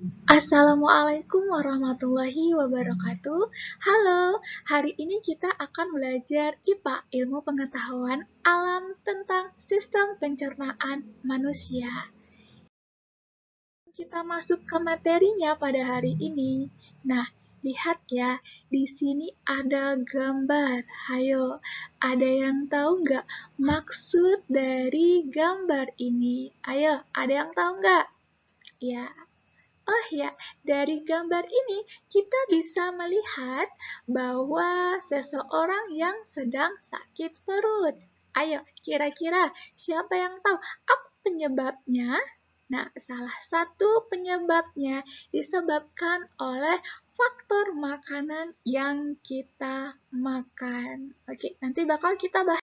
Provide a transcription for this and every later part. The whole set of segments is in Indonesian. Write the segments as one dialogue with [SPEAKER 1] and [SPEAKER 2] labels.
[SPEAKER 1] Assalamualaikum warahmatullahi wabarakatuh. Halo, hari ini kita akan belajar IPA, Ilmu Pengetahuan Alam tentang Sistem Pencernaan Manusia. Kita masuk ke materinya pada hari ini. Nah, lihat ya, di sini ada gambar. Hayo, ada yang tahu nggak maksud dari gambar ini? Ayo, ada yang tahu nggak? Ya, oh ya, dari gambar ini kita bisa melihat bahwa seseorang yang sedang sakit perut. Ayo, kira-kira siapa yang tahu apa penyebabnya? Nah, salah satu penyebabnya disebabkan oleh faktor makanan yang kita makan. Oke, nanti bakal kita bahas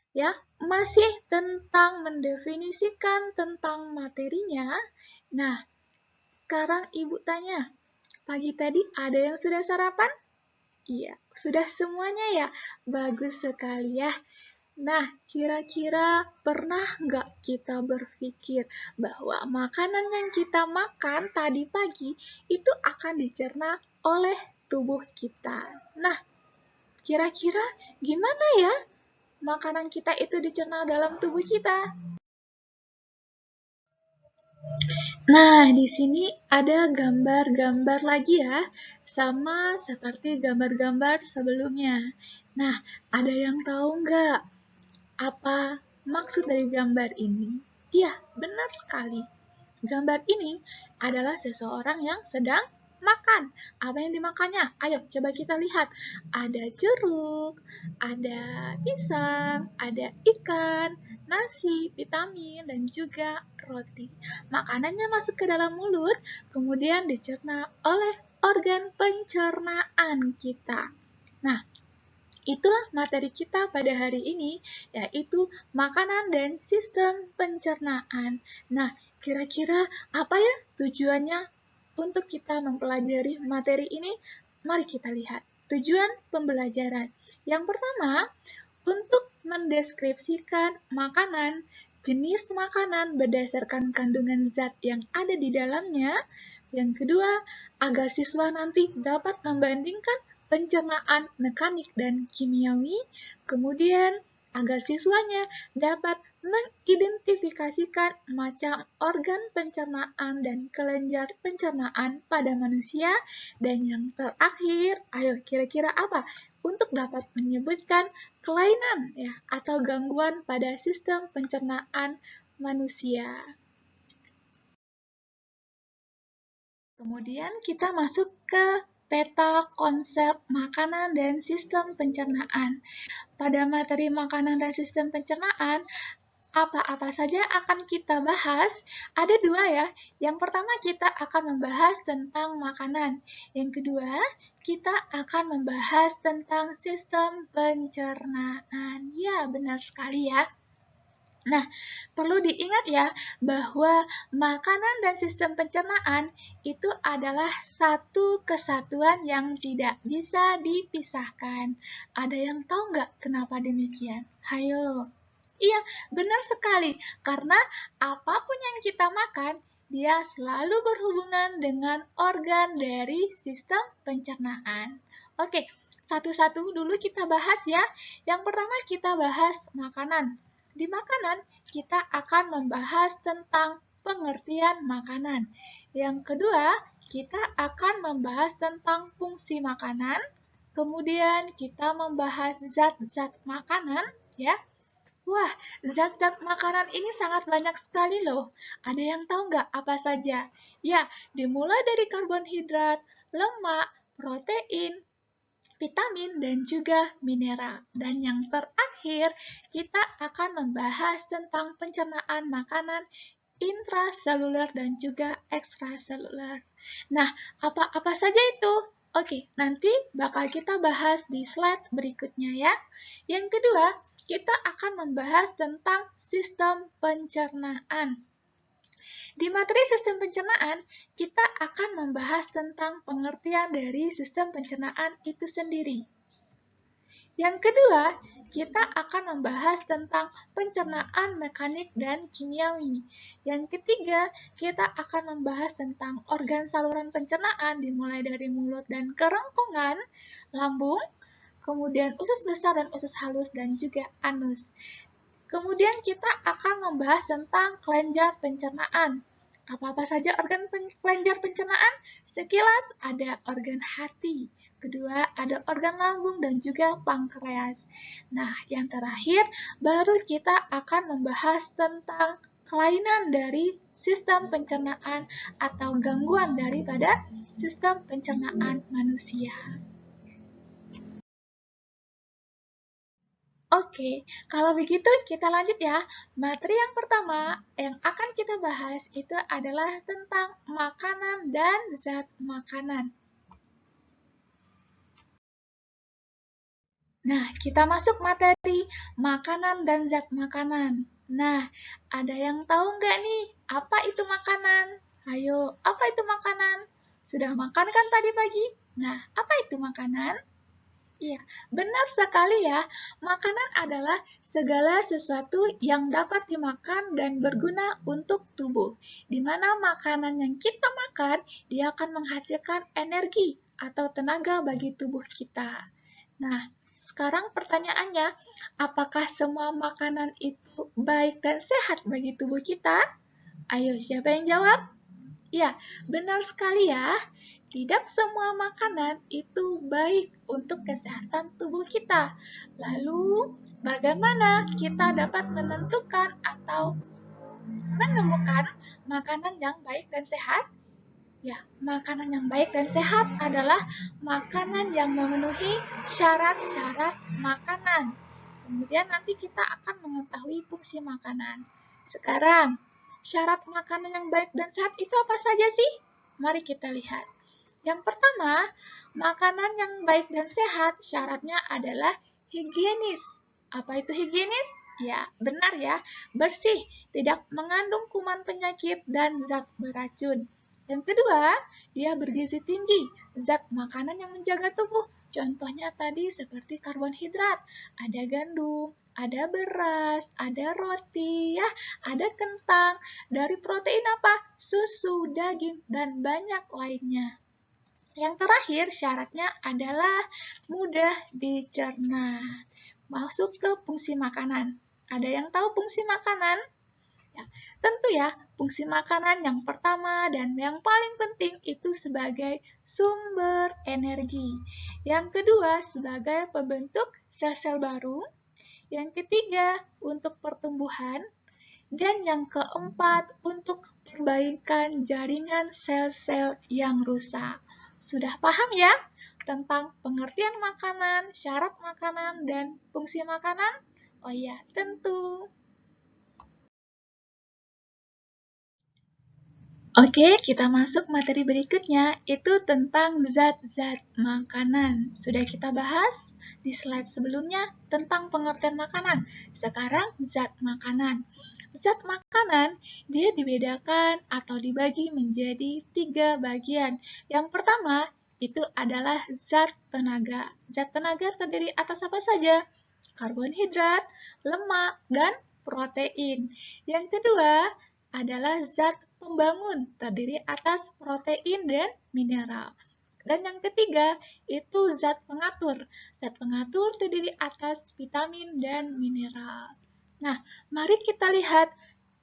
[SPEAKER 1] ya, masih tentang mendefinisikan tentang materinya. Nah, sekarang Ibu tanya, pagi tadi ada yang sudah sarapan? Iya, sudah semuanya ya? Bagus sekali ya. Nah, kira-kira pernah nggak kita berpikir bahwa makanan yang kita makan tadi pagi itu akan dicerna oleh tubuh kita? Nah, kira-kira gimana ya makanan kita itu dicerna dalam tubuh kita? Nah, di sini ada gambar-gambar lagi ya, sama seperti gambar-gambar sebelumnya. Nah, ada yang tahu nggak apa maksud dari gambar ini? Iya, benar sekali. Gambar ini adalah seseorang yang sedang makan. Apa yang dimakannya? Ayo coba kita lihat. Ada jeruk, ada pisang, ada ikan, nasi, vitamin, dan juga roti. Makanannya masuk ke dalam mulut, kemudian dicerna oleh organ pencernaan kita. Nah, itulah materi kita pada hari ini, yaitu makanan dan sistem pencernaan. Nah, kira-kira apa ya tujuannya untuk kita mempelajari materi ini? Mari kita lihat. Tujuan pembelajaran. Yang pertama, untuk mendeskripsikan makanan, jenis makanan berdasarkan kandungan zat yang ada di dalamnya. Yang kedua, agar siswa nanti dapat membandingkan pencernaan mekanik dan kimiawi, kemudian agar siswanya dapat mengidentifikasikan macam organ pencernaan dan kelenjar pencernaan pada manusia, dan yang terakhir, ayo kira-kira apa? Untuk dapat menyebutkan kelainan ya atau gangguan pada sistem pencernaan manusia. Kemudian kita masuk ke peta konsep makanan dan sistem pencernaan. Pada materi makanan dan sistem pencernaan, apa-apa saja akan kita bahas? Ada dua ya. Yang pertama kita akan membahas tentang makanan. Yang kedua, kita akan membahas tentang sistem pencernaan. Ya, benar sekali ya. Nah, perlu diingat ya bahwa makanan dan sistem pencernaan itu adalah satu kesatuan yang tidak bisa dipisahkan. Ada yang tahu nggak kenapa demikian? Hayo. Iya, benar sekali. Karena apapun yang kita makan, dia selalu berhubungan dengan organ dari sistem pencernaan. Oke, satu-satu dulu kita bahas ya. Yang pertama kita bahas makanan. Di makanan, kita akan membahas tentang pengertian makanan. Yang kedua, kita akan membahas tentang fungsi makanan. Kemudian kita membahas zat-zat makanan, ya. Wah, zat-zat makanan ini sangat banyak sekali loh. Ada yang tahu nggak apa saja? Ya, dimulai dari karbohidrat, lemak, protein, vitamin, dan juga mineral. Dan yang terakhir, kita akan membahas tentang pencernaan makanan intraseluler dan juga ekstraseluler. Nah, apa-apa saja itu? Oke, nanti bakal kita bahas di slide berikutnya ya. Yang kedua, kita akan membahas tentang sistem pencernaan. Di materi sistem pencernaan, kita akan membahas tentang pengertian dari sistem pencernaan itu sendiri. Yang kedua, kita akan membahas tentang pencernaan mekanik dan kimiawi. Yang ketiga, kita akan membahas tentang organ saluran pencernaan dimulai dari mulut dan kerongkongan, lambung, kemudian usus besar dan usus halus, dan juga anus. Kemudian kita akan membahas tentang kelenjar pencernaan. Apa-apa saja organ kelenjar pencernaan? Sekilas ada organ hati, kedua ada organ lambung dan juga pankreas. Nah, yang terakhir baru kita akan membahas tentang kelainan dari sistem pencernaan atau gangguan daripada sistem pencernaan manusia. Oke, kalau begitu kita lanjut ya. Materi yang pertama yang akan kita bahas itu adalah tentang makanan dan zat makanan. Nah, kita masuk materi makanan dan zat makanan. Nah, ada yang tahu nggak nih, apa itu makanan? Ayo, apa itu makanan? Sudah makan kan tadi pagi? Nah, apa itu makanan? Iya, benar sekali ya. Makanan adalah segala sesuatu yang dapat dimakan dan berguna untuk tubuh. Di mana makanan yang kita makan, dia akan menghasilkan energi atau tenaga bagi tubuh kita. Nah, sekarang pertanyaannya, apakah semua makanan itu baik dan sehat bagi tubuh kita? Ayo, siapa yang jawab? Ya, benar sekali ya. Tidak semua makanan itu baik untuk kesehatan tubuh kita. Lalu, bagaimana kita dapat menentukan atau menemukan makanan yang baik dan sehat? Ya, makanan yang baik dan sehat adalah makanan yang memenuhi syarat-syarat makanan. Kemudian nanti kita akan mengetahui fungsi makanan. Sekarang, syarat makanan yang baik dan sehat itu apa saja sih? Mari kita lihat. Yang pertama, makanan yang baik dan sehat syaratnya adalah higienis. Apa itu higienis? Ya, benar ya, bersih, tidak mengandung kuman penyakit dan zat beracun. Yang kedua, dia bergizi tinggi, zat makanan yang menjaga tubuh. Contohnya tadi seperti karbohidrat, ada gandum, ada beras, ada roti, ya, ada kentang. Dari protein apa? Susu, daging, dan banyak lainnya. Yang terakhir, syaratnya adalah mudah dicerna. Masuk ke fungsi makanan. Ada yang tahu fungsi makanan? Ya, tentu ya, fungsi makanan yang pertama dan yang paling penting itu sebagai sumber energi. Yang kedua, sebagai pembentuk sel-sel baru. Yang ketiga, untuk pertumbuhan. Dan yang keempat, untuk perbaikan jaringan sel-sel yang rusak. Sudah paham ya tentang pengertian makanan, syarat makanan, dan fungsi makanan? Oh iya, tentu. Oke, kita masuk materi berikutnya, itu tentang zat-zat makanan. Sudah kita bahas di slide sebelumnya tentang pengertian makanan. Sekarang zat makanan. Zat makanan, dia dibedakan atau dibagi menjadi 3 bagian. Yang pertama, itu adalah zat tenaga. Zat tenaga terdiri atas apa saja? Karbohidrat, lemak, dan protein. Yang kedua adalah zat pembangun, terdiri atas protein dan mineral. Dan yang ketiga, itu zat pengatur. Zat pengatur terdiri atas vitamin dan mineral. Nah, mari kita lihat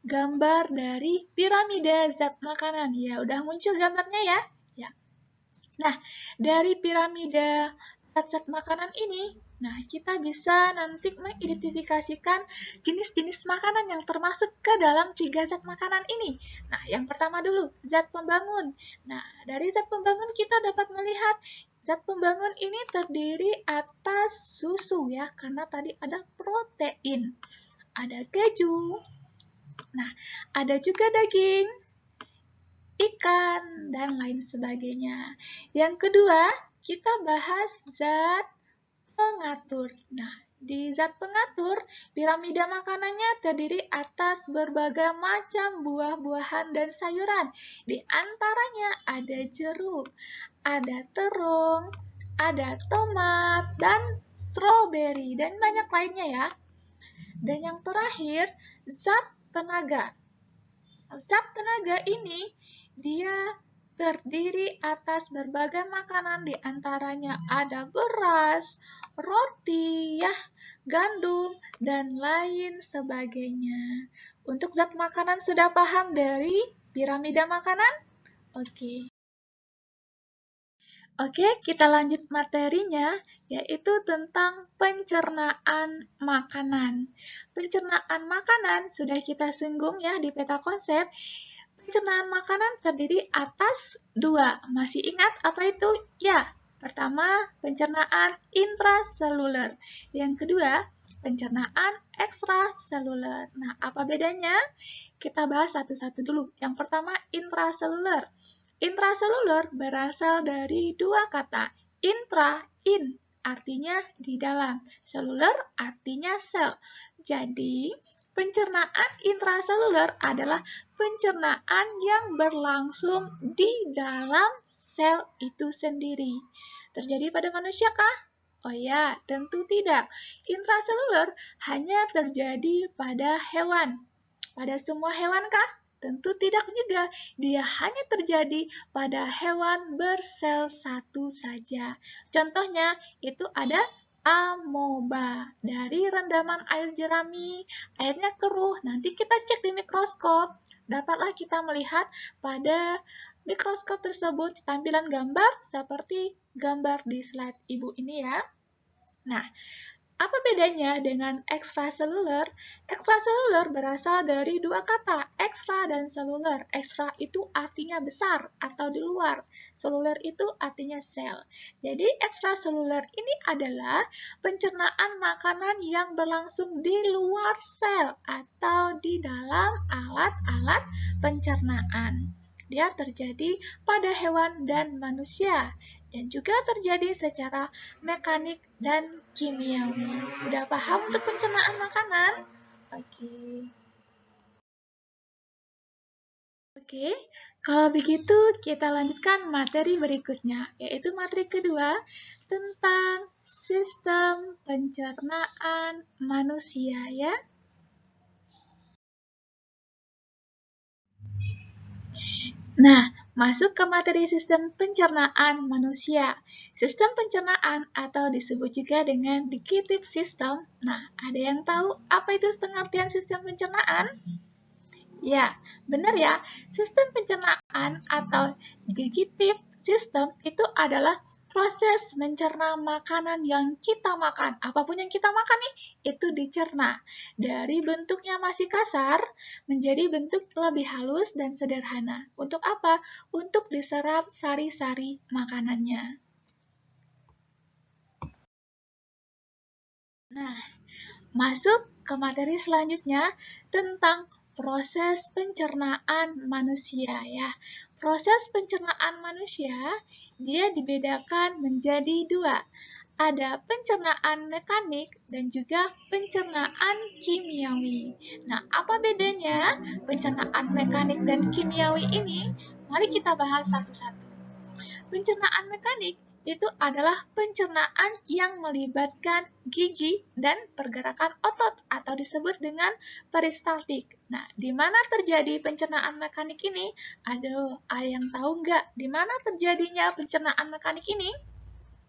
[SPEAKER 1] gambar dari piramida zat makanan. Ya, udah muncul gambarnya ya? Ya. Nah, dari piramida zat-zat makanan ini, nah kita bisa nanti mengidentifikasikan jenis-jenis makanan yang termasuk ke dalam 3 zat makanan ini. Nah, yang pertama dulu, zat pembangun. Nah, dari zat pembangun kita dapat melihat zat pembangun ini terdiri atas susu ya, karena tadi ada protein, ada keju, nah ada juga daging, ikan, dan lain sebagainya. Yang kedua, kita bahas zat pengatur. Nah, di zat pengatur, piramida makanannya terdiri atas berbagai macam buah-buahan dan sayuran. Di antaranya ada jeruk, ada terung, ada tomat, dan stroberi, dan banyak lainnya ya. Dan yang terakhir, zat tenaga. Zat tenaga ini dia terdiri atas berbagai makanan, di antaranya ada beras, roti, ya, gandum, dan lain sebagainya. Untuk zat makanan sudah paham dari piramida makanan? Oke. Oke, kita lanjut materinya, yaitu tentang pencernaan makanan. Pencernaan makanan sudah kita singgung ya di peta konsep. Pencernaan makanan terdiri atas dua. Masih ingat apa itu? Ya, pertama pencernaan intraseluler. Yang kedua, pencernaan ekstraseluler. Nah, apa bedanya? Kita bahas satu-satu dulu. Yang pertama, intraseluler. Intraseluler berasal dari dua kata. Intra, in, artinya di dalam. Seluler artinya sel. Jadi, pencernaan intraseluler adalah pencernaan yang berlangsung di dalam sel itu sendiri. Terjadi pada manusia kah? Oh ya, tentu tidak. Intraseluler hanya terjadi pada hewan. Pada semua hewan kah? Tentu tidak juga. Dia hanya terjadi pada hewan bersel satu saja. Contohnya itu ada amoeba. Dari rendaman air jerami, airnya keruh. Nanti kita cek di mikroskop. Dapatlah kita melihat pada mikroskop tersebut tampilan gambar seperti gambar di slide ibu ini ya. Nah, apa bedanya dengan ekstraseluler? Ekstraseluler berasal dari dua kata, ekstra dan seluler. Ekstra itu artinya besar atau di luar. Seluler itu artinya sel. Jadi ekstraseluler ini adalah pencernaan makanan yang berlangsung di luar sel atau di dalam alat-alat pencernaan. Dia terjadi pada hewan dan manusia, dan juga terjadi secara mekanik dan kimiawi. Udah paham untuk pencernaan makanan? Oke, kalau begitu kita lanjutkan materi berikutnya, yaitu materi kedua tentang sistem pencernaan manusia ya. Nah, masuk ke materi sistem pencernaan manusia. Sistem pencernaan atau disebut juga dengan digestive system. Nah, ada yang tahu apa itu pengertian sistem pencernaan? Ya, benar ya. Sistem pencernaan atau digestive system itu adalah proses mencerna makanan yang kita makan. Apapun yang kita makan nih, itu dicerna. Dari bentuknya masih kasar, menjadi bentuk lebih halus dan sederhana. Untuk apa? Untuk diserap sari-sari makanannya. Nah, masuk ke materi selanjutnya tentang proses pencernaan manusia ya. Proses pencernaan manusia dia dibedakan menjadi dua. Ada pencernaan mekanik dan juga pencernaan kimiawi. Nah, apa bedanya pencernaan mekanik dan kimiawi ini? Mari kita bahas satu-satu. Pencernaan mekanik itu adalah pencernaan yang melibatkan gigi dan pergerakan otot atau disebut dengan peristaltik. Nah, di mana terjadi pencernaan mekanik ini? Ada yang tahu nggak di mana terjadinya pencernaan mekanik ini?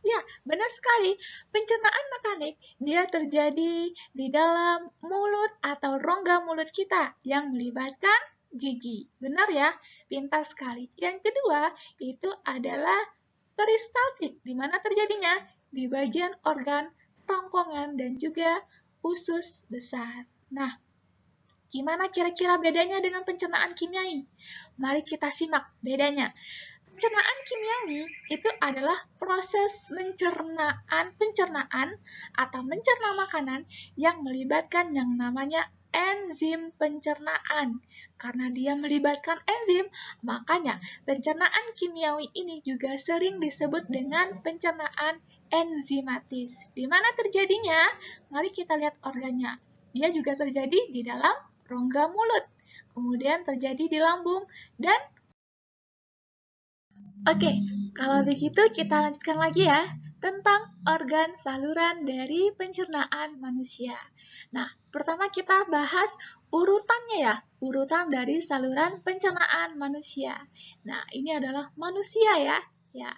[SPEAKER 1] Ya, benar sekali. Pencernaan mekanik dia terjadi di dalam mulut atau rongga mulut kita yang melibatkan gigi. Benar ya? Pintar sekali. Yang kedua, itu adalah peristaltik, di mana terjadinya? Di bagian organ kerongkongan dan juga usus besar. Nah, gimana kira-kira bedanya dengan pencernaan kimiawi? Mari kita simak bedanya. Pencernaan kimiawi itu adalah proses pencernaan atau mencerna makanan yang melibatkan yang namanya enzim pencernaan. Karena dia melibatkan enzim, makanya pencernaan kimiawi ini juga sering disebut dengan pencernaan enzimatis. Di mana terjadinya? Mari kita lihat organnya. Dia juga terjadi di dalam rongga mulut, kemudian terjadi di lambung, dan Oke, kalau begitu kita lanjutkan lagi ya. tentang organ saluran dari pencernaan manusia. Nah, pertama kita bahas urutannya ya, urutan dari saluran pencernaan manusia. Nah, ini adalah manusia ya. Ya,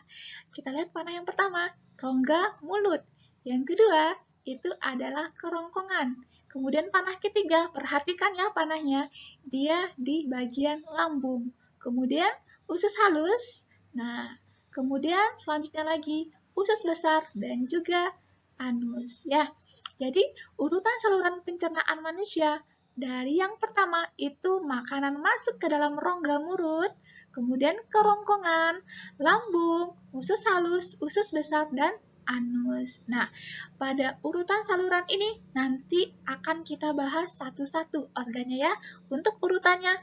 [SPEAKER 1] kita lihat panah yang pertama, rongga mulut. Yang kedua, itu adalah kerongkongan. Kemudian panah ketiga, perhatikan ya panahnya, dia di bagian lambung. Kemudian usus halus. Nah, kemudian selanjutnya lagi usus besar dan juga anus ya. Jadi urutan saluran pencernaan manusia dari yang pertama itu makanan masuk ke dalam rongga mulut, kemudian kerongkongan, lambung, usus halus, usus besar dan anus. Nah, pada urutan saluran ini nanti akan kita bahas satu-satu organnya ya. Untuk urutannya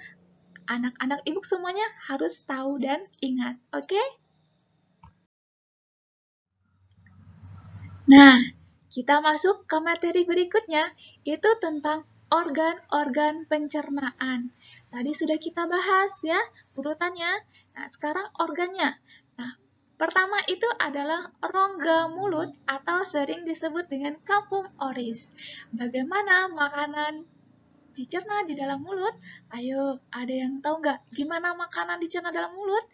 [SPEAKER 1] anak-anak ibu semuanya harus tahu dan ingat, oke? Nah, kita masuk ke materi berikutnya, itu tentang organ-organ pencernaan. Tadi sudah kita bahas ya urutannya. Nah, sekarang organnya. Nah, pertama itu adalah rongga mulut atau sering disebut dengan kapum oris. Bagaimana makanan dicerna di dalam mulut? Ayo, ada yang tahu nggak gimana makanan dicerna dalam mulut?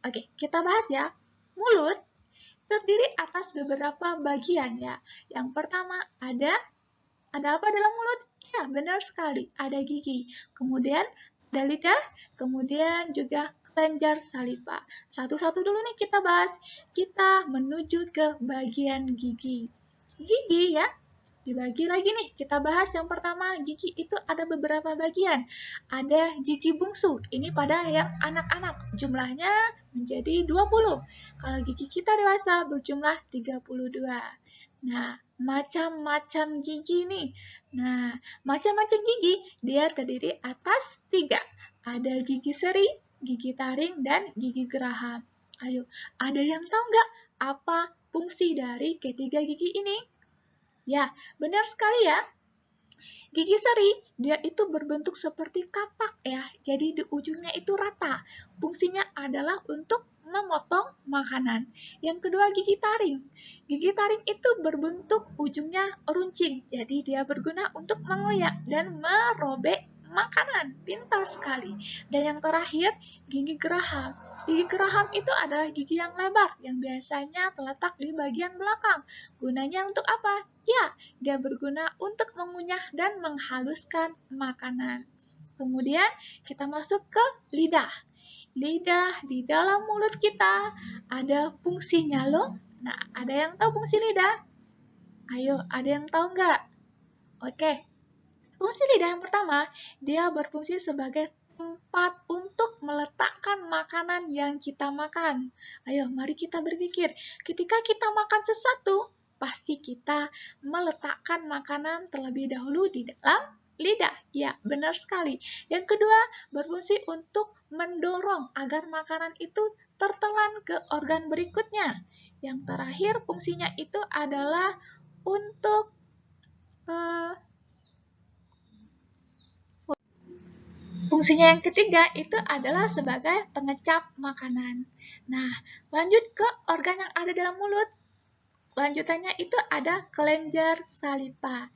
[SPEAKER 1] Oke, kita bahas ya. Mulut terdiri atas beberapa bagian ya. Yang pertama ada apa dalam mulut? Ya, benar sekali, ada gigi. Kemudian ada lidah, kemudian juga kelenjar saliva. Satu-satu dulu nih kita bahas. Kita menuju ke bagian gigi. Gigi ya, dibagi lagi nih, kita bahas yang pertama, gigi itu ada beberapa bagian. Ada gigi bungsu, ini pada yang anak-anak, jumlahnya menjadi 20. Kalau gigi kita dewasa berjumlah 32. Nah, macam-macam gigi nih. Nah, macam-macam gigi, dia terdiri atas 3. Ada gigi seri, gigi taring, dan gigi geraham. Ayo, ada yang tahu nggak apa fungsi dari ketiga gigi ini? Ya, benar sekali ya. Gigi seri, dia itu berbentuk seperti kapak ya. Jadi di ujungnya itu rata. Fungsinya adalah untuk memotong makanan. Yang kedua gigi taring. Gigi taring itu berbentuk ujungnya runcing. Jadi dia berguna untuk mengoyak dan merobek makanan. Pintar sekali. Dan yang terakhir, gigi geraham. Gigi geraham itu adalah gigi yang lebar yang biasanya terletak di bagian belakang. Gunanya untuk apa? Ya, dia berguna untuk mengunyah dan menghaluskan makanan. Kemudian kita masuk ke lidah. Lidah di dalam mulut kita ada fungsinya loh. Nah, ada yang tahu fungsi lidah? Ayo, ada yang tahu nggak? Oke, fungsi lidah yang pertama, dia berfungsi sebagai tempat untuk meletakkan makanan yang kita makan. Ayo, mari kita berpikir. Ketika kita makan sesuatu, pasti kita meletakkan makanan terlebih dahulu di dalam lidah. Ya, benar sekali. Yang kedua, berfungsi untuk mendorong agar makanan itu tertelan ke organ berikutnya. Yang terakhir, fungsinya itu adalah untuk fungsinya yang ketiga itu adalah sebagai pengecap makanan. Nah, lanjut ke organ yang ada dalam mulut. Lanjutannya itu ada kelenjar saliva.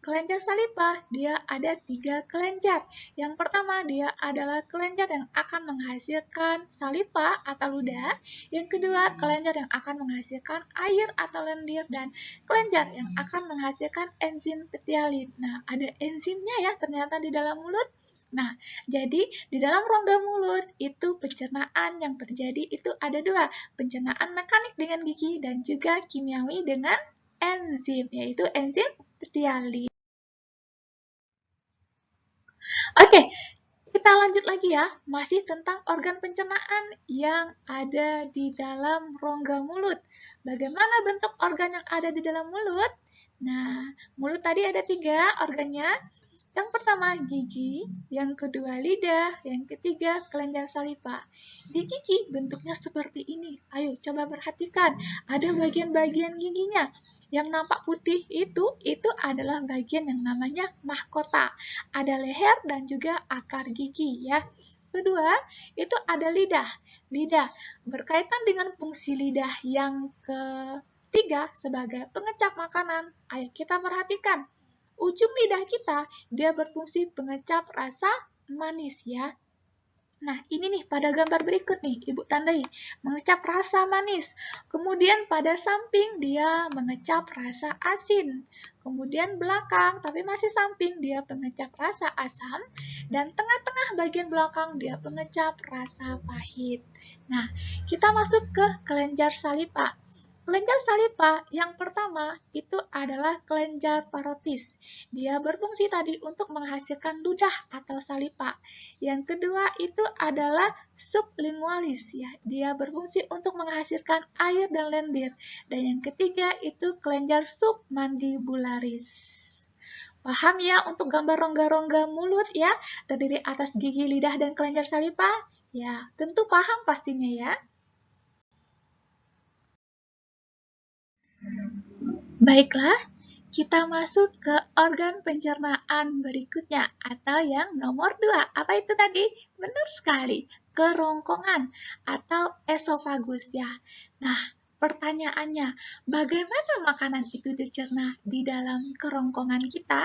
[SPEAKER 1] Kelenjar saliva, dia ada 3 kelenjar. Yang pertama, dia adalah kelenjar yang akan menghasilkan saliva atau ludah. Yang kedua, kelenjar yang akan menghasilkan air atau lendir. Dan kelenjar yang akan menghasilkan enzim petialin. Nah, ada enzimnya ya ternyata di dalam mulut. Nah, jadi di dalam rongga mulut itu pencernaan yang terjadi itu ada 2. Pencernaan mekanik dengan gigi dan juga kimiawi dengan enzim, yaitu enzim petialin. Oke, kita lanjut lagi ya, masih tentang organ pencernaan yang ada di dalam rongga mulut. Bagaimana bentuk organ yang ada di dalam mulut? Nah, mulut tadi ada 3 organnya. Yang pertama gigi, yang kedua lidah, yang ketiga kelenjar saliva. Di gigi bentuknya seperti ini. Ayo coba perhatikan, ada bagian-bagian giginya. Yang nampak putih itu adalah bagian yang namanya mahkota. Ada leher dan juga akar gigi ya. Kedua, itu ada lidah. Lidah berkaitan dengan fungsi lidah yang 3 sebagai pengecap makanan. Ayo kita perhatikan. Ujung lidah kita, dia berfungsi pengecap rasa manis ya. Nah, ini nih pada gambar berikut nih, Ibu tandai, mengecap rasa manis. Kemudian pada samping dia mengecap rasa asin. Kemudian belakang, tapi masih samping, dia pengecap rasa asam. Dan tengah-tengah bagian belakang dia pengecap rasa pahit. Nah, kita masuk ke kelenjar salipa. Kelenjar salipa yang pertama itu adalah kelenjar parotis. Dia berfungsi tadi untuk menghasilkan ludah atau salipa. Yang kedua itu adalah sublingualis ya. Dia berfungsi untuk menghasilkan air dan lendir. Dan yang ketiga itu kelenjar submandibularis. Paham ya untuk gambar rongga-rongga mulut ya, terdiri atas gigi, lidah, dan kelenjar salipa? Ya, tentu paham pastinya ya. Baiklah, kita masuk ke organ pencernaan berikutnya atau yang nomor 2. Apa itu tadi? Benar sekali, kerongkongan atau esofagus ya. Nah, pertanyaannya, bagaimana makanan itu dicerna di dalam kerongkongan kita?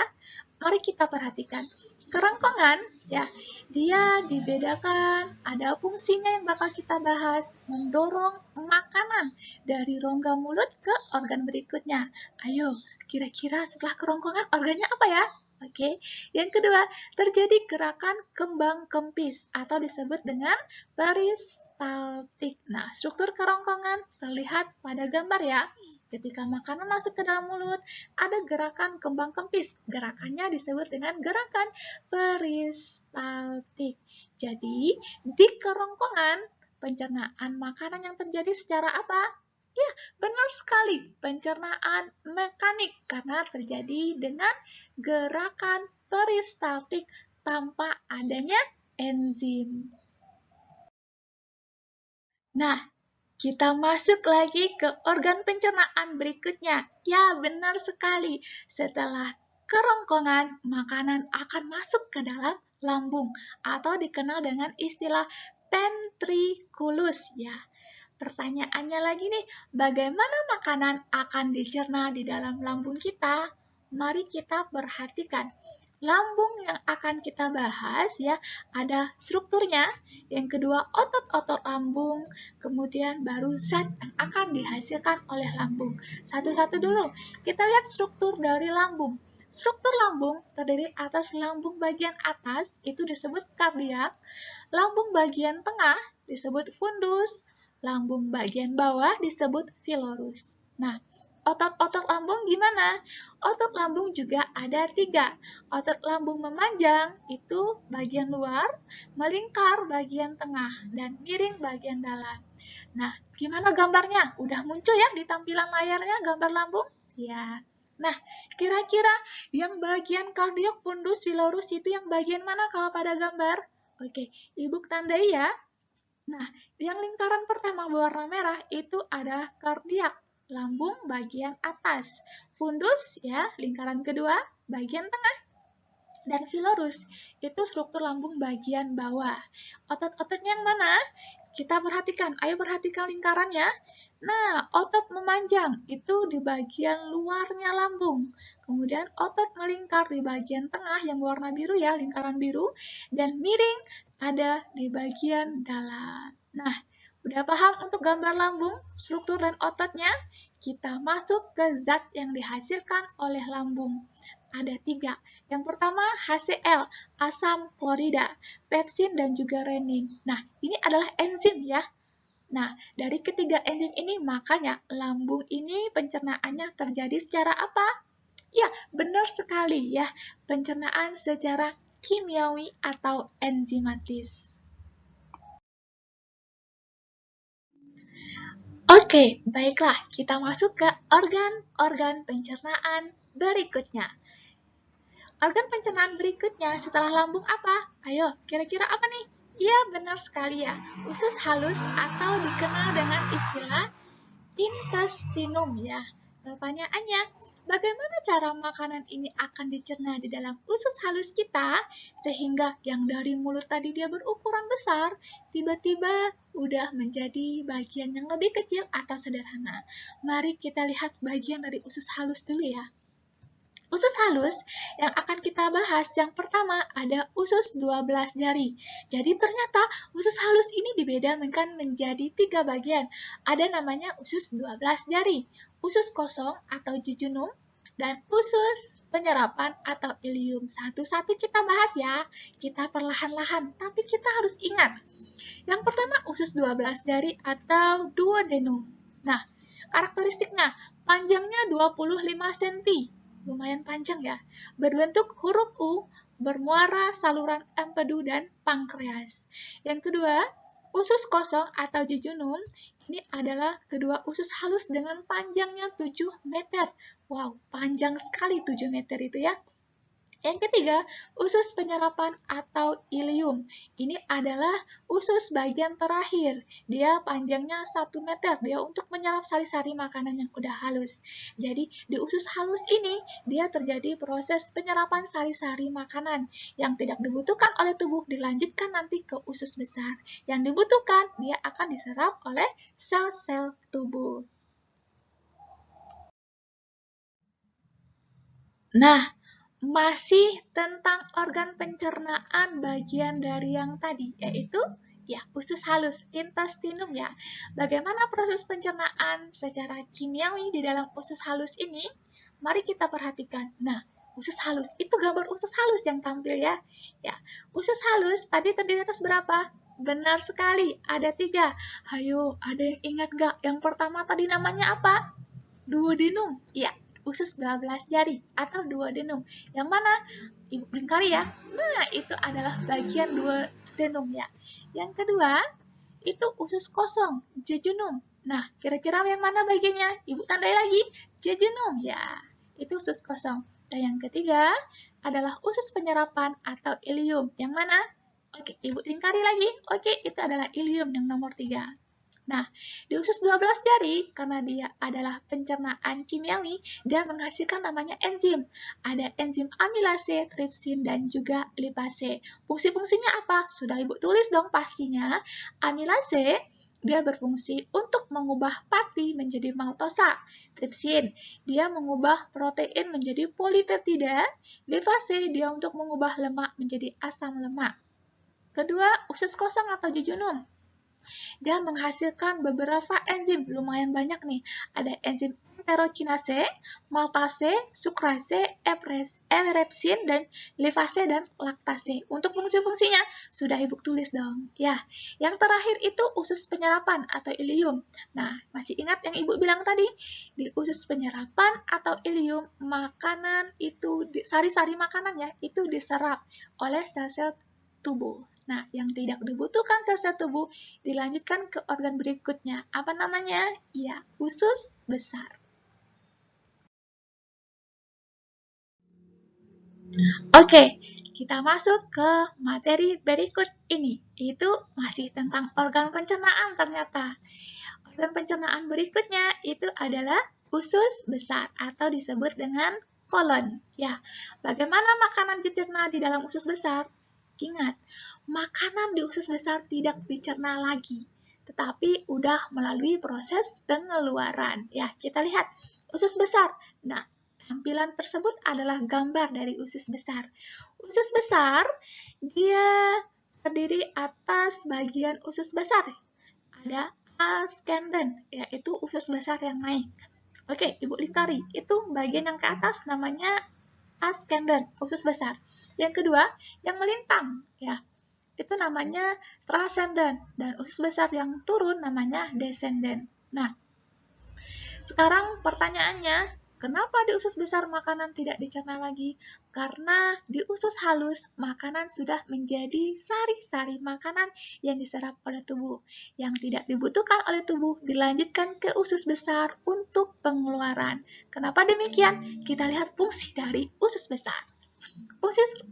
[SPEAKER 1] Mari kita perhatikan. Kerongkongan ya, dia dibedakan, ada fungsinya yang bakal kita bahas, mendorong makanan dari rongga mulut ke organ berikutnya. Ayo, kira-kira setelah kerongkongan organnya apa ya? Oke, yang kedua, terjadi gerakan kembang kempis atau disebut dengan peristaltik. Nah, struktur kerongkongan terlihat pada gambar ya. Ketika makanan masuk ke dalam mulut, ada gerakan kembang kempis. Gerakannya disebut dengan gerakan peristaltik. Jadi, di kerongkongan, pencernaan makanan yang terjadi secara apa? Ya, benar sekali, pencernaan mekanik karena terjadi dengan gerakan peristaltik tanpa adanya enzim. Nah, kita masuk lagi ke organ pencernaan berikutnya. Ya, benar sekali. Setelah kerongkongan, makanan akan masuk ke dalam lambung atau dikenal dengan istilah ventriculus ya. Pertanyaannya lagi nih, bagaimana makanan akan dicerna di dalam lambung kita? Mari kita perhatikan. Lambung yang akan kita bahas ya, ada strukturnya, yang kedua otot-otot lambung, kemudian baru zat yang akan dihasilkan oleh lambung. Satu-satu dulu, kita lihat struktur dari lambung. Struktur lambung terdiri atas lambung bagian atas, itu disebut kardiak, lambung bagian tengah disebut fundus, lambung bagian bawah disebut filorus. Nah, otot-otot lambung gimana? Otot lambung juga ada 3. Otot lambung memanjang itu bagian luar, melingkar bagian tengah, dan miring bagian dalam. Nah, gimana gambarnya? Udah muncul ya di tampilan layarnya gambar lambung? Ya. Nah, kira-kira yang bagian kardiak, fundus, filorus itu yang bagian mana kalau pada gambar? Oke, Ibu tandai ya. Nah, yang lingkaran pertama berwarna merah itu adalah kardiak, lambung bagian atas. Fundus ya, lingkaran kedua bagian tengah. Dan filorus itu struktur lambung bagian bawah. Otot-ototnya yang mana? Kita perhatikan, ayo perhatikan lingkarannya. Nah, otot memanjang itu di bagian luarnya lambung. Kemudian otot melingkar di bagian tengah yang berwarna biru ya, lingkaran biru. Dan miring ada di bagian dalam. Nah, udah paham untuk gambar lambung, struktur dan ototnya? Kita masuk ke zat yang dihasilkan oleh lambung. Ada 3. Yang pertama HCl, asam klorida, pepsin, dan juga renin. Nah, ini adalah enzim ya. Nah, dari ketiga enzim ini makanya lambung ini pencernaannya terjadi secara apa? Ya, benar sekali ya, pencernaan secara kimiawi atau enzimatis. Oke, baiklah, kita masuk ke organ-organ pencernaan berikutnya. Organ pencernaan berikutnya setelah lambung apa? Ayo, kira-kira apa nih? Iya, benar sekali ya. Usus halus atau dikenal dengan istilah intestinum ya. Pertanyaannya, bagaimana cara makanan ini akan dicerna di dalam usus halus kita sehingga yang dari mulut tadi dia berukuran besar, tiba-tiba udah menjadi bagian yang lebih kecil atau sederhana. Mari kita lihat bagian dari usus halus dulu ya. Usus halus yang akan kita bahas yang pertama ada usus 12 jari. Jadi ternyata usus halus ini dibedakan menjadi 3 bagian. Ada namanya usus 12 jari, usus kosong atau jejunum, dan usus penyerapan atau ilium. Satu-satu kita bahas ya. Kita perlahan-lahan, tapi kita harus ingat. Yang pertama usus 12 jari atau duodenum. Nah, karakteristiknya panjangnya 25 cm. Lumayan panjang ya. Berbentuk huruf U, bermuara saluran empedu dan pankreas. Yang kedua, usus kosong atau jejunum. Ini adalah kedua usus halus dengan panjangnya 7 meter. Wow, panjang sekali 7 meter itu ya. Yang ketiga, usus penyerapan atau ilium. Ini adalah usus bagian terakhir. Dia panjangnya 1 meter. Dia untuk menyerap sari-sari makanan yang udah halus. Jadi, di usus halus ini, dia terjadi proses penyerapan sari-sari makanan. Yang tidak dibutuhkan oleh tubuh dilanjutkan nanti ke usus besar. Yang dibutuhkan, dia akan diserap oleh sel-sel tubuh. Nah, masih tentang organ pencernaan bagian dari yang tadi, yaitu ya usus halus, intestinum ya. Bagaimana proses pencernaan secara kimiawi di dalam usus halus ini? Mari kita perhatikan. Nah, usus halus, itu gambar usus halus yang tampil ya. Ya, usus halus tadi terdiri atas berapa? Benar sekali, ada 3. Hayo, ada yang ingat gak? Yang pertama tadi namanya apa? Duodenum. Ya, usus 12 jari atau duodenum. Yang mana? Ibu lingkari ya. Nah, itu adalah bagian duodenum ya. Yang kedua, itu usus kosong, jejunum. Nah, kira-kira yang mana bagiannya? Ibu tandai lagi, jejunum ya. Itu usus kosong. Dan yang ketiga adalah usus penyerapan atau ilium. Yang mana? Oke, Ibu lingkari lagi. Oke, itu adalah ilium yang nomor 3. Nah, di usus 12 jari, karena dia adalah pencernaan kimiawi, dia menghasilkan namanya enzim. Ada enzim amilase, tripsin, dan juga lipase. Fungsi-fungsinya apa? Sudah Ibu tulis dong pastinya. Amilase, dia berfungsi untuk mengubah pati menjadi maltosa. Tripsin, dia mengubah protein menjadi polipeptida. Lipase, dia untuk mengubah lemak menjadi asam lemak. Kedua, usus kosong atau jejunum. Dia menghasilkan beberapa enzim, lumayan banyak nih. Ada enzim enterokinase, maltase, sukrase, epirepsin, dan lipase dan laktase. Untuk fungsi-fungsinya sudah Ibu tulis dong. Ya, yang terakhir itu usus penyerapan atau ilium. Nah, masih ingat yang Ibu bilang tadi? Di usus penyerapan atau ilium, makanan itu, sari-sari makanan ya, itu diserap oleh sel-sel tubuh. Nah, yang tidak dibutuhkan sel-sel tubuh dilanjutkan ke organ berikutnya. Apa namanya? Ya, usus besar. Oke, kita masuk ke materi berikut ini. Itu masih tentang organ pencernaan ternyata. Organ pencernaan berikutnya itu adalah usus besar atau disebut dengan kolon. Ya, bagaimana makanan dicerna di dalam usus besar? Ingat, makanan di usus besar tidak dicerna lagi, tetapi udah melalui proses pengeluaran. Ya, kita lihat usus besar. Nah, tampilan tersebut adalah gambar dari usus besar. Usus besar, dia terdiri atas bagian usus besar. Ada ascendent, yaitu usus besar yang naik. Oke, Ibu lingkari. Itu bagian yang ke atas namanya ascendent, usus besar. Yang kedua, yang melintang, ya, itu namanya transcendent, dan usus besar yang turun namanya descendant. Nah, sekarang pertanyaannya, kenapa di usus besar makanan tidak dicerna lagi? Karena di usus halus, makanan sudah menjadi sari-sari makanan yang diserap oleh tubuh. Yang tidak dibutuhkan oleh tubuh dilanjutkan ke usus besar untuk pengeluaran. Kenapa demikian? Kita lihat fungsi dari usus besar.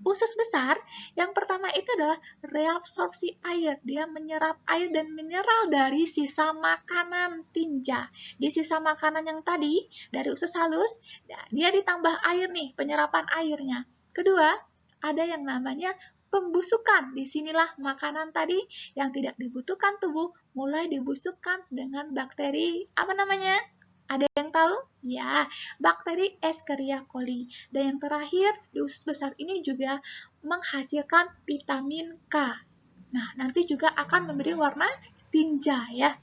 [SPEAKER 1] Usus besar yang pertama itu adalah reabsorpsi air. Dia menyerap air dan mineral dari sisa makanan tinja. Di sisa makanan yang tadi dari usus halus, dia ditambah air nih, penyerapan airnya. Kedua, ada yang namanya pembusukan. Disinilah makanan tadi yang tidak dibutuhkan tubuh mulai dibusukkan dengan bakteri, apa namanya? Ada yang tahu? Ya, bakteri Escherichia coli. Dan yang terakhir, di usus besar ini juga menghasilkan vitamin K. Nah, nanti juga akan memberi warna tinja ya.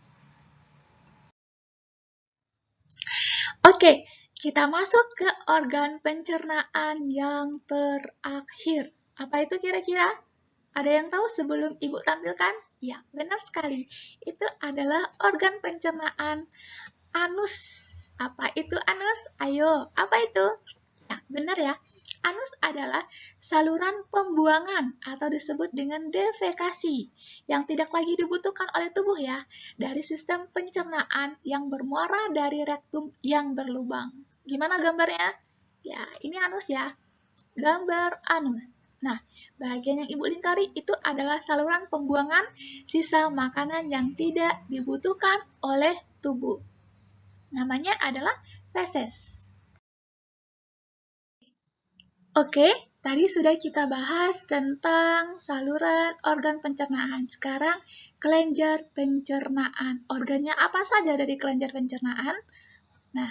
[SPEAKER 1] Oke, kita masuk ke organ pencernaan yang terakhir. Apa itu kira-kira? Ada yang tahu sebelum Ibu tampilkan? Ya, benar sekali. Itu adalah organ pencernaan anus. Apa itu anus? Ayo, apa itu? Ya, benar ya. Anus adalah saluran pembuangan atau disebut dengan defekasi yang tidak lagi dibutuhkan oleh tubuh ya, dari sistem pencernaan yang bermuara dari rektum yang berlubang. Gimana gambarnya? Ya, ini anus ya. Gambar anus. Nah, bagian yang Ibu lingkari itu adalah saluran pembuangan sisa makanan yang tidak dibutuhkan oleh tubuh. Namanya adalah feses. Oke, tadi sudah kita bahas tentang saluran organ pencernaan. Sekarang kelenjar pencernaan. Organnya apa saja dari kelenjar pencernaan? Nah,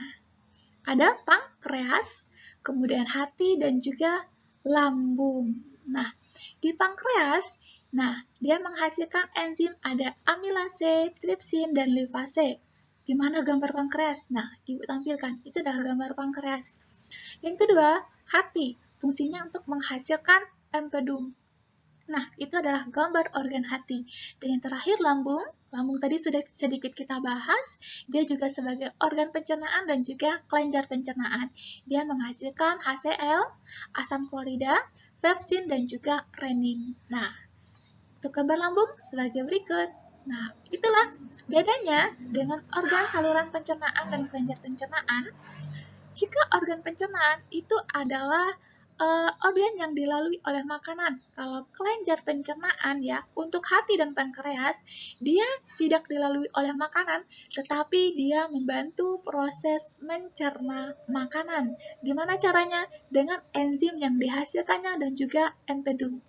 [SPEAKER 1] ada pankreas, kemudian hati, dan juga lambung. Nah, di pankreas, dia menghasilkan enzim ada amilase, tripsin, dan lipase. Gimana gambar pankreas? Nah, Ibu tampilkan. Itu adalah gambar pankreas. Yang kedua, hati. Fungsinya untuk menghasilkan empedum. Nah, itu adalah gambar organ hati. Dan yang terakhir, lambung. Lambung tadi sudah sedikit kita bahas. Dia juga sebagai organ pencernaan dan juga kelenjar pencernaan. Dia menghasilkan HCl, asam klorida, pepsin, dan juga renin. Nah, untuk gambar lambung sebagai berikut. Nah, itulah bedanya dengan organ saluran pencernaan dan kelenjar pencernaan. Jika organ pencernaan itu adalah organ yang dilalui oleh makanan. Kalau kelenjar pencernaan ya, untuk hati dan pankreas, dia tidak dilalui oleh makanan, tetapi dia membantu proses mencerna makanan. Gimana caranya? Dengan enzim yang dihasilkannya dan juga empedum.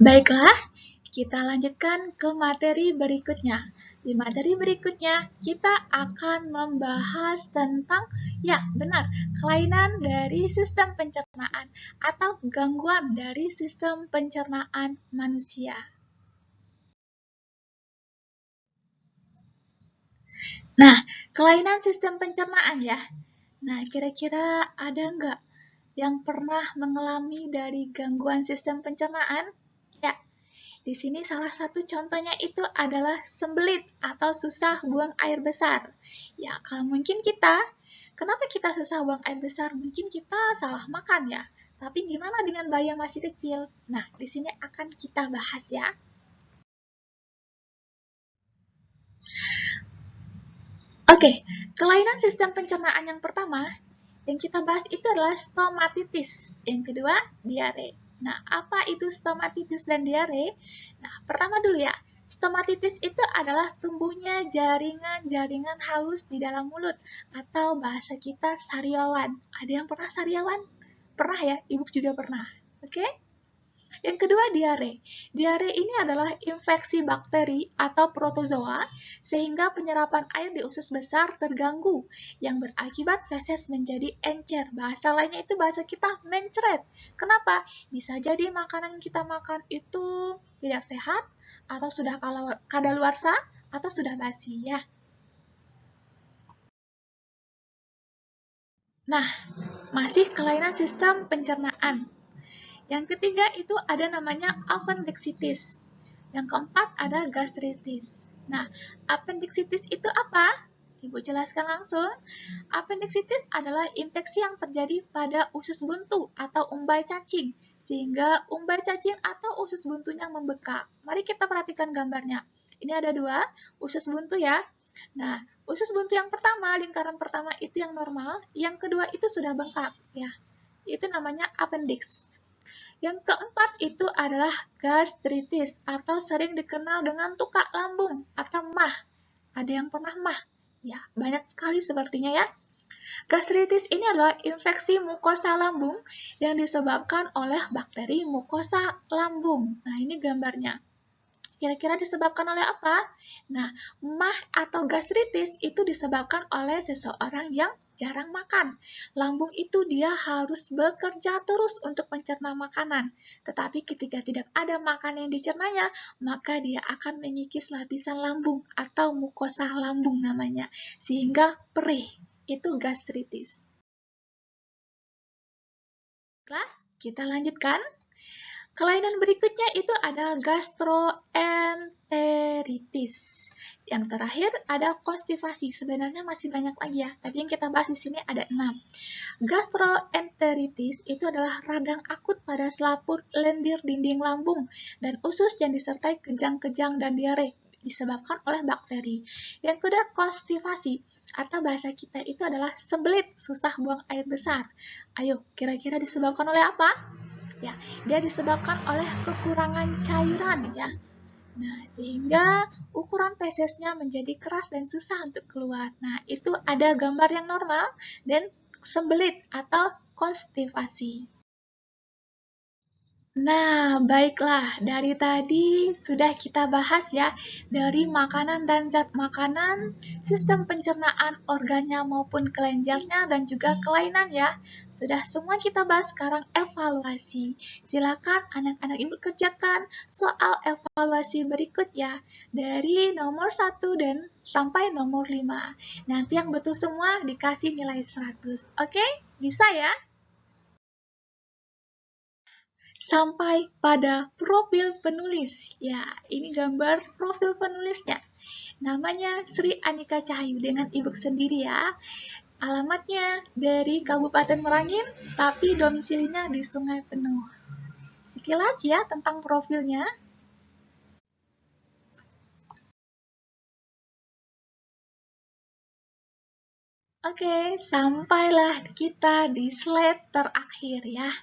[SPEAKER 1] Baiklah, kita lanjutkan ke materi berikutnya. Di materi berikutnya, kita akan membahas tentang, ya benar, kelainan dari sistem pencernaan atau gangguan dari sistem pencernaan manusia. Nah, kelainan sistem pencernaan ya. Nah, kira-kira ada nggak yang pernah mengalami dari gangguan sistem pencernaan? Ya, di sini salah satu contohnya itu adalah sembelit atau susah buang air besar. Ya, kalau mungkin kenapa kita susah buang air besar? Mungkin kita salah makan ya. Tapi gimana dengan bayi yang masih kecil? Nah, di sini akan kita bahas ya. Oke, kelainan sistem pencernaan yang pertama yang kita bahas itu adalah stomatitis. Yang kedua, diare. Nah, apa itu stomatitis dan diare? Nah, pertama dulu ya. Stomatitis itu adalah tumbuhnya jaringan-jaringan halus di dalam mulut atau bahasa kita sariawan. Ada yang pernah sariawan? Pernah ya? Ibu juga pernah. Oke? Yang kedua, diare. Diare ini adalah infeksi bakteri atau protozoa sehingga penyerapan air di usus besar terganggu yang berakibat feses menjadi encer. Bahasa lainnya itu bahasa kita mencret. Kenapa? Bisa jadi makanan yang kita makan itu tidak sehat atau sudah kadaluarsa atau sudah basi ya. Nah, masih kelainan sistem pencernaan. Yang ketiga itu ada namanya appendicitis. Yang keempat ada gastritis. Nah, appendicitis itu apa? Ibu jelaskan langsung. Appendicitis adalah infeksi yang terjadi pada usus buntu atau umbai cacing, sehingga umbai cacing atau usus buntunya membekak. Mari kita perhatikan gambarnya. Ini ada dua usus buntu ya. Nah, usus buntu yang pertama, lingkaran pertama itu yang normal, yang kedua itu sudah bengkak ya. Itu namanya appendix. Yang keempat itu adalah gastritis atau sering dikenal dengan tukak lambung atau MAH. Ada yang pernah MAH? Ya, banyak sekali sepertinya ya. Gastritis ini adalah infeksi mukosa lambung yang disebabkan oleh bakteri mukosa lambung. Nah, ini gambarnya. Kira-kira disebabkan oleh apa? Nah, MAH atau gastritis itu disebabkan oleh seseorang yang jarang makan. Lambung itu dia harus bekerja terus untuk mencerna makanan. Tetapi ketika tidak ada makanan yang dicernanya, maka dia akan mengikis lapisan lambung atau mukosa lambung namanya. Sehingga perih. Itu gastritis. Baiklah, kita lanjutkan. Kelainan berikutnya itu adalah gastroenteritis. Yang terakhir ada konstipasi. Sebenarnya masih banyak lagi ya, tapi yang kita bahas di sini ada 6. Gastroenteritis itu adalah radang akut pada selaput lendir dinding lambung dan usus yang disertai kejang-kejang dan diare disebabkan oleh bakteri. Yang kedua, konstipasi atau bahasa kita itu adalah sembelit, susah buang air besar. Ayo, kira-kira disebabkan oleh apa? Ya, dia disebabkan oleh kekurangan cairan ya. Nah, sehingga ukuran fesesnya menjadi keras dan susah untuk keluar. Nah, itu ada gambar yang normal dan sembelit atau konstipasi. Nah, baiklah, dari tadi sudah kita bahas ya, dari makanan dan zat makanan, sistem pencernaan organnya maupun kelenjarnya, dan juga kelainan ya. Sudah semua kita bahas, sekarang evaluasi. Silakan anak-anak ibu kerjakan soal evaluasi berikut ya, dari nomor 1 dan sampai nomor 5. Nanti yang betul semua dikasih nilai 100. Oke? Bisa ya? Sampai pada profil penulis. Ya, ini gambar profil penulisnya. Namanya Sri Anika Cahayu dengan ibu sendiri ya. Alamatnya dari Kabupaten Merangin, tapi domisilinya di Sungai Penuh. Sekilas ya tentang profilnya. Oke, sampailah kita di slide terakhir ya.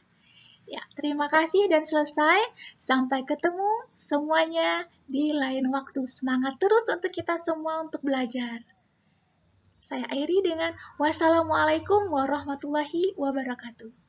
[SPEAKER 1] Ya, terima kasih dan selesai. Sampai ketemu semuanya di lain waktu. Semangat terus untuk kita semua untuk belajar. Saya akhiri dengan wassalamualaikum warahmatullahi wabarakatuh.